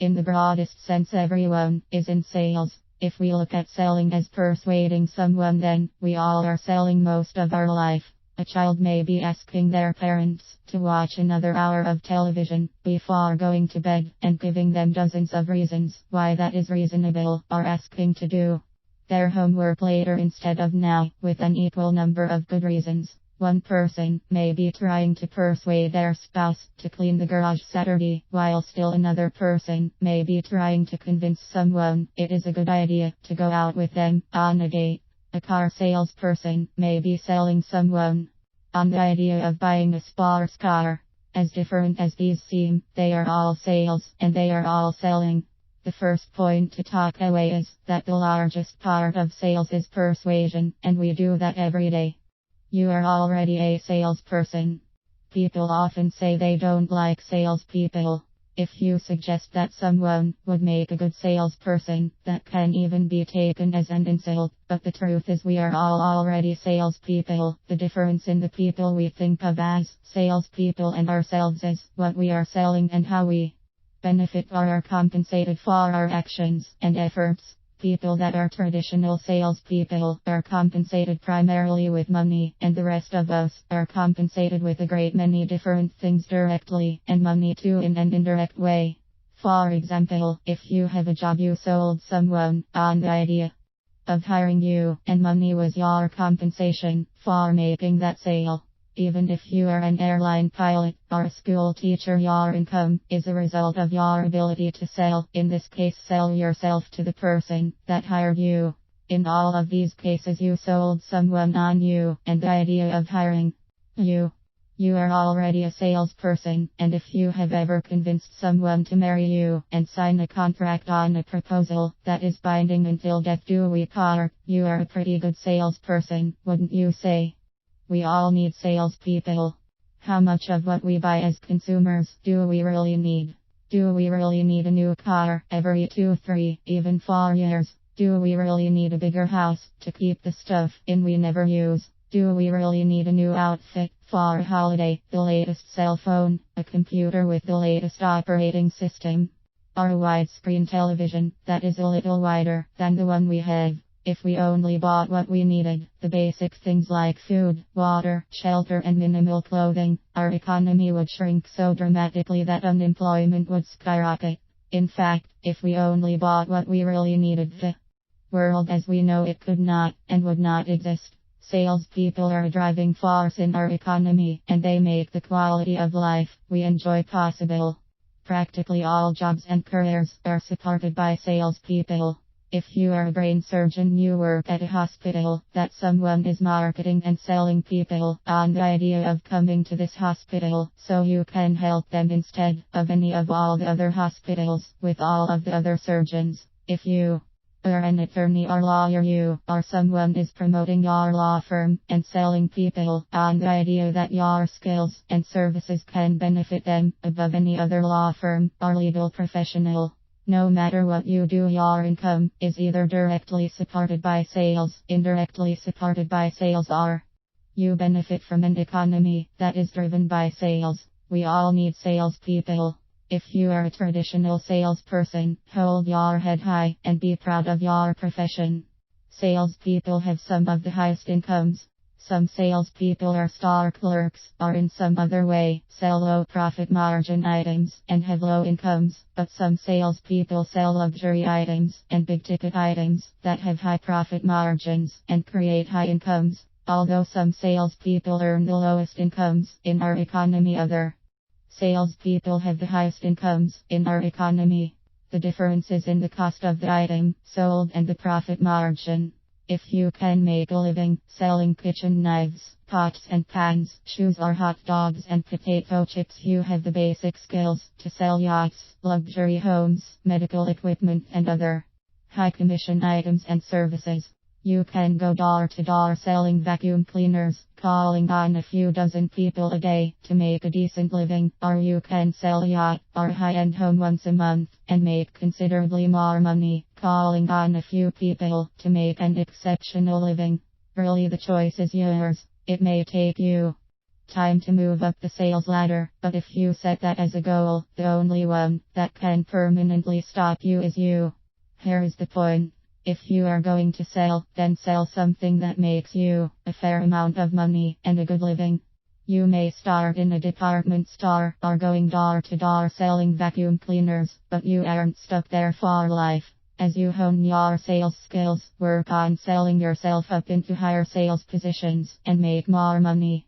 In the broadest sense, everyone is in sales. If we look at selling as persuading someone, then we all are selling most of our life. A child may be asking their parents to watch another hour of television before going to bed and giving them dozens of reasons why that is reasonable, or asking to do their homework later instead of now, with an equal number of good reasons. One person may be trying to persuade their spouse to clean the garage Saturday, while still another person may be trying to convince someone it is a good idea to go out with them on a date. A car salesperson may be selling someone on the idea of buying a sports car. As different as these seem, they are all sales, and they are all selling. The first point to talk away is that the largest part of sales is persuasion, and we do that every day. You are already a salesperson. People often say they don't like salespeople. If you suggest that someone would make a good salesperson, that can even be taken as an insult. But the truth is, we are all already salespeople. The difference in the people we think of as salespeople and ourselves is what we are selling and how we benefit or are compensated for our actions and efforts. People that are traditional salespeople are compensated primarily with money, and the rest of us are compensated with a great many different things directly, and money too in an indirect way. For example, if you have a job, you sold someone on the idea of hiring you, and money was your compensation for making that sale. Even if you are an airline pilot or a school teacher, your income is a result of your ability to sell. In this case, sell yourself to the person that hired you. In all of these cases, you sold someone on you and the idea of hiring you. You are already a salesperson, and if you have ever convinced someone to marry you and sign a contract on a proposal that is binding until death do we part, you are a pretty good salesperson, wouldn't you say? We all need salespeople. How much of what we buy as consumers do we really need? Do we really need a new car every 2, 3, even 4 years? Do we really need a bigger house to keep the stuff in we never use? Do we really need a new outfit for a holiday, the latest cell phone, a computer with the latest operating system, or a widescreen television that is a little wider than the one we have? If we only bought what we needed, the basic things like food, water, shelter and minimal clothing, our economy would shrink so dramatically that unemployment would skyrocket. In fact, if we only bought what we really needed, the world as we know it could not and would not exist. Salespeople are a driving force in our economy, and they make the quality of life we enjoy possible. Practically all jobs and careers are supported by salespeople. If you are a brain surgeon, you work at a hospital that someone is marketing and selling people on the idea of coming to this hospital so you can help them instead of any of all the other hospitals with all of the other surgeons. If you are an attorney or lawyer, you or someone is promoting your law firm and selling people on the idea that your skills and services can benefit them above any other law firm or legal professional. No matter what you do, your income is either directly supported by sales, indirectly supported by sales, or you benefit from an economy that is driven by sales. We all need salespeople. If you are a traditional salesperson, hold your head high and be proud of your profession. Salespeople have some of the highest incomes. Some salespeople are store clerks or in some other way sell low profit margin items and have low incomes, but some salespeople sell luxury items and big ticket items that have high profit margins and create high incomes. Although some salespeople earn the lowest incomes in our economy, other salespeople have the highest incomes in our economy. The difference is in the cost of the item sold and the profit margin. If you can make a living selling kitchen knives, pots and pans, shoes or hot dogs and potato chips, you have the basic skills to sell yachts, luxury homes, medical equipment and other high commission items and services. You can go door to door selling vacuum cleaners, calling on a few dozen people a day to make a decent living, or you can sell a yacht or a high-end home once a month and make considerably more money, calling on a few people to make an exceptional living. Really, the choice is yours. It may take you Time to move up the sales ladder, but if you set that as a goal, the only one that can permanently stop you is you. Here is the point. If you are going to sell, then sell something that makes you a fair amount of money and a good living. You may start in a department store or going door to door selling vacuum cleaners, but you aren't stuck there for life. As you hone your sales skills, work on selling yourself up into higher sales positions and make more money.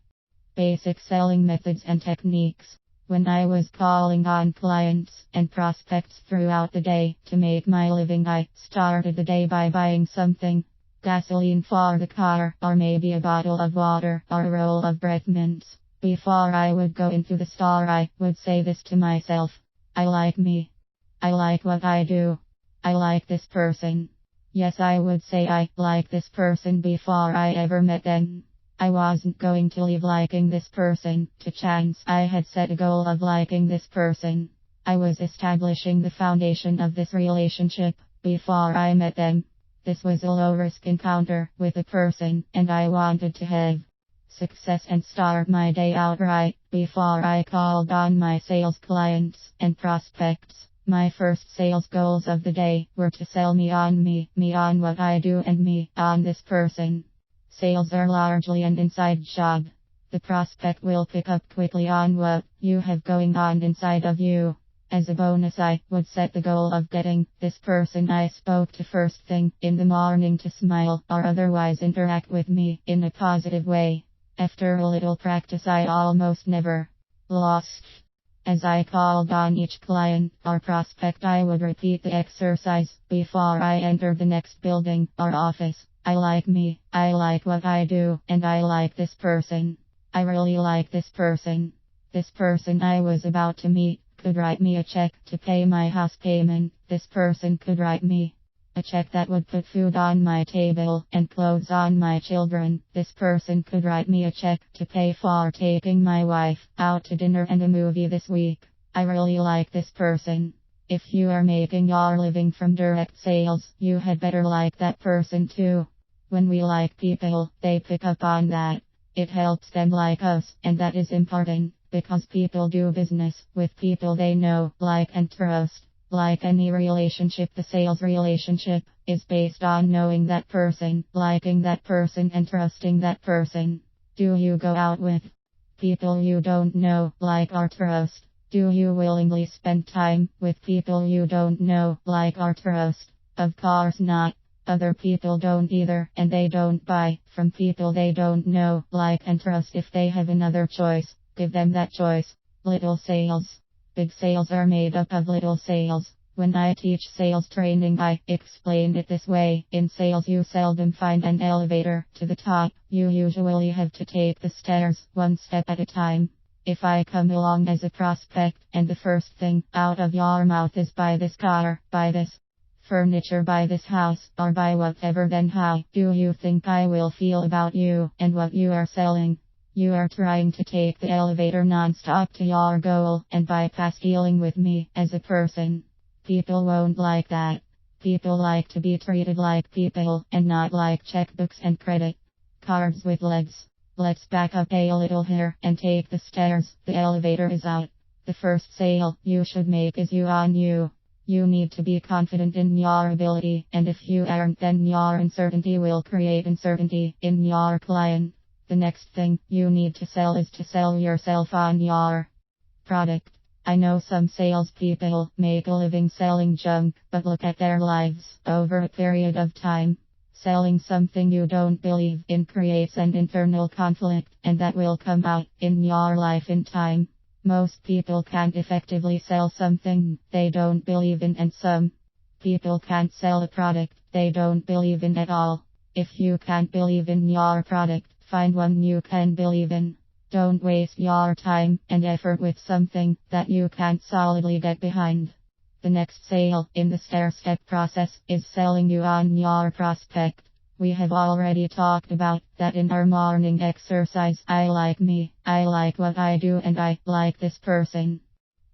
Basic selling methods and techniques. When I was calling on clients and prospects throughout the day to make my living, I started the day by buying something. Gasoline for the car, or maybe a bottle of water, or a roll of bread mints. Before I would go into the store, I would say this to myself. I like me. I like what I do. I like this person. Yes, I would say I like this person before I ever met them. I wasn't going to leave liking this person to chance. I had set a goal of liking this person. I was establishing the foundation of this relationship before I met them. This was a low-risk encounter with a person, and I wanted to have success and start my day out right before I called on my sales clients and prospects. My first sales goals of the day were to sell me on what I do, and me on this person. Sales are largely an inside job. The prospect will pick up quickly on what you have going on inside of you. As a bonus, I would set the goal of getting this person I spoke to first thing in the morning to smile or otherwise interact with me in a positive way. After a little practice, I almost never lost. As I called on each client or prospect, I would repeat the exercise before I entered the next building or office. I like me, I like what I do, and I like this person. I really like this person. This person I was about to meet could write me a check to pay my house payment. This person could write me a check that would put food on my table and clothes on my children. This person could write me a check to pay for taking my wife out to dinner and a movie this week. I really like this person. If you are making your living from direct sales, you had better like that person too. When we like people, they pick up on that. It helps them like us, and that is important, because people do business with people they know, like and trust. Like any relationship, the sales relationship is based on knowing that person, liking that person, and trusting that person. Do you go out with people you don't know, like or trust? Do you willingly spend time with people you don't know, like or trust? Of course not. Other people don't either, and they don't buy from people they don't know, like and trust. If they have another choice, give them that choice. Little sales. Big sales are made up of little sales. When I teach sales training, I explain it this way. In sales, you seldom find an elevator to the top. You usually have to take the stairs one step at a time. If I come along as a prospect, and the first thing out of your mouth is buy this car, buy this furniture, buy this house, or buy whatever, then how do you think I will feel about you and what you are selling? You are trying to take the elevator non-stop to your goal and bypass dealing with me as a person. People won't like that. People like to be treated like people and not like checkbooks and credit cards with legs. Let's back up a little here and take the stairs. The elevator is out. The first sale you should make is you on you. You need to be confident in your ability, and if you aren't, then your uncertainty will create uncertainty in your client. The next thing you need to sell is to sell yourself on your product. I know some salespeople make a living selling junk, but look at their lives over a period of time. Selling something you don't believe in creates an internal conflict, and that will come out in your life in time. Most people can't effectively sell something they don't believe in, and some people can't sell a product they don't believe in at all. If you can't believe in your product, find one you can believe in. Don't waste your time and effort with something that you can't solidly get behind. The next sale in the stair-step process is selling you on your prospect. We have already talked about that in our morning exercise. I like me, I like what I do, and I like this person.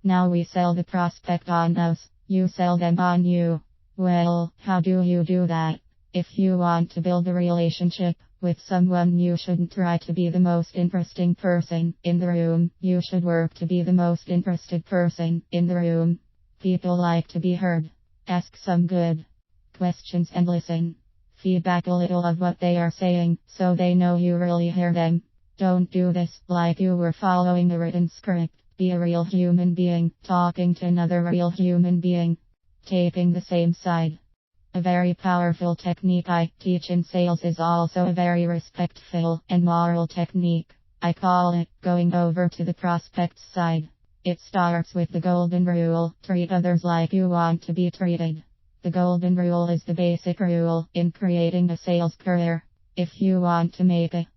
Now we sell the prospect on us. You sell them on you. Well, how do you do that? If you want to build a relationship With someone, you shouldn't try to be the most interesting person in the room. You should work to be the most interested person in the room. People like to be heard. Ask some good questions and listen. Feedback a little of what they are saying so they know you really hear them. Don't do this like you were following a written script. Be a real human being, talking to another real human being, taking the same side. A very powerful technique I teach in sales is also a very respectful and moral technique. I call it going over to the prospect's side. It starts with the golden rule: treat others like you want to be treated. The golden rule is the basic rule in creating a sales career. If you want to make a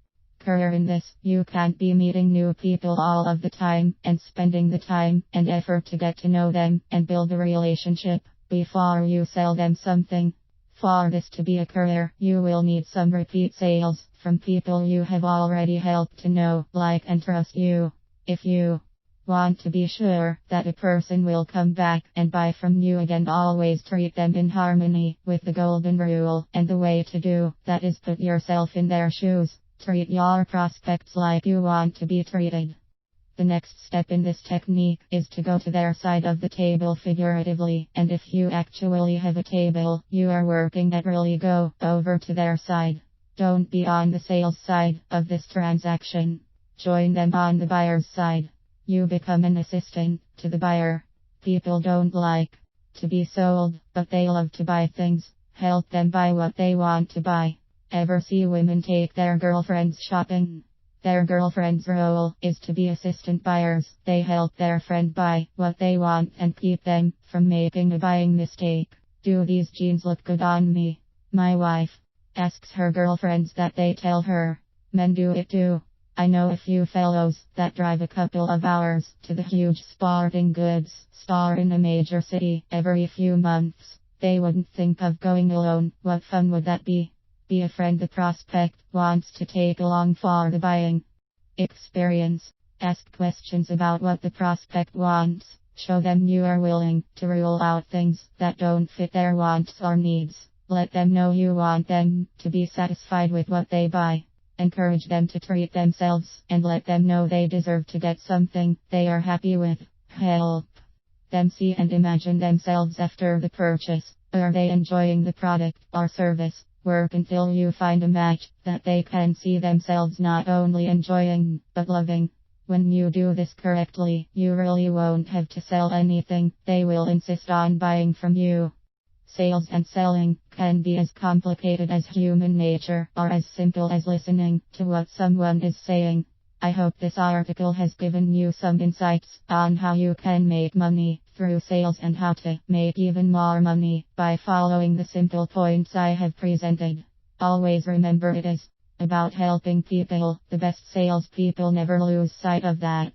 career in this, you can't be meeting new people all of the time and spending the time and effort to get to know them and build a relationship before you sell them something. For this to be a career, you will need some repeat sales from people you have already helped to know, like, and trust you. If you want to be sure that a person will come back and buy from you again, always treat them in harmony with the golden rule, and the way to do that is put yourself in their shoes. Treat your prospects like you want to be treated. The next step in this technique is to go to their side of the table figuratively, and if you actually have a table you are working at, really go over to their side. Don't be on the sales side of this transaction. Join them on the buyer's side. You become an assistant to the buyer. People don't like to be sold, but they love to buy things. Help them buy what they want to buy. Ever see women take their girlfriends shopping? Their girlfriend's role is to be assistant buyers. They help their friend buy what they want and keep them from making a buying mistake. Do these jeans look good on me? My wife asks her girlfriends that. They tell her. Men do it too. I know a few fellows that drive a couple of hours to the huge sporting goods store in a major city every few months. They wouldn't think of going alone. What fun would that be? Be a friend the prospect wants to take along for the buying experience. Ask questions about what the prospect wants. Show them you are willing to rule out things that don't fit their wants or needs. Let them know you want them to be satisfied with what they buy. Encourage them to treat themselves and let them know they deserve to get something they are happy with. Help them see and imagine themselves after the purchase. Are they enjoying the product or service? Work until you find a match that they can see themselves not only enjoying, but loving. When you do this correctly, you really won't have to sell anything. They will insist on buying from you. Sales and selling can be as complicated as human nature or as simple as listening to what someone is saying. I hope this article has given you some insights on how you can make money through sales and how to make even more money by following the simple points I have presented. Always remember, it is about helping people. The best salespeople never lose sight of that.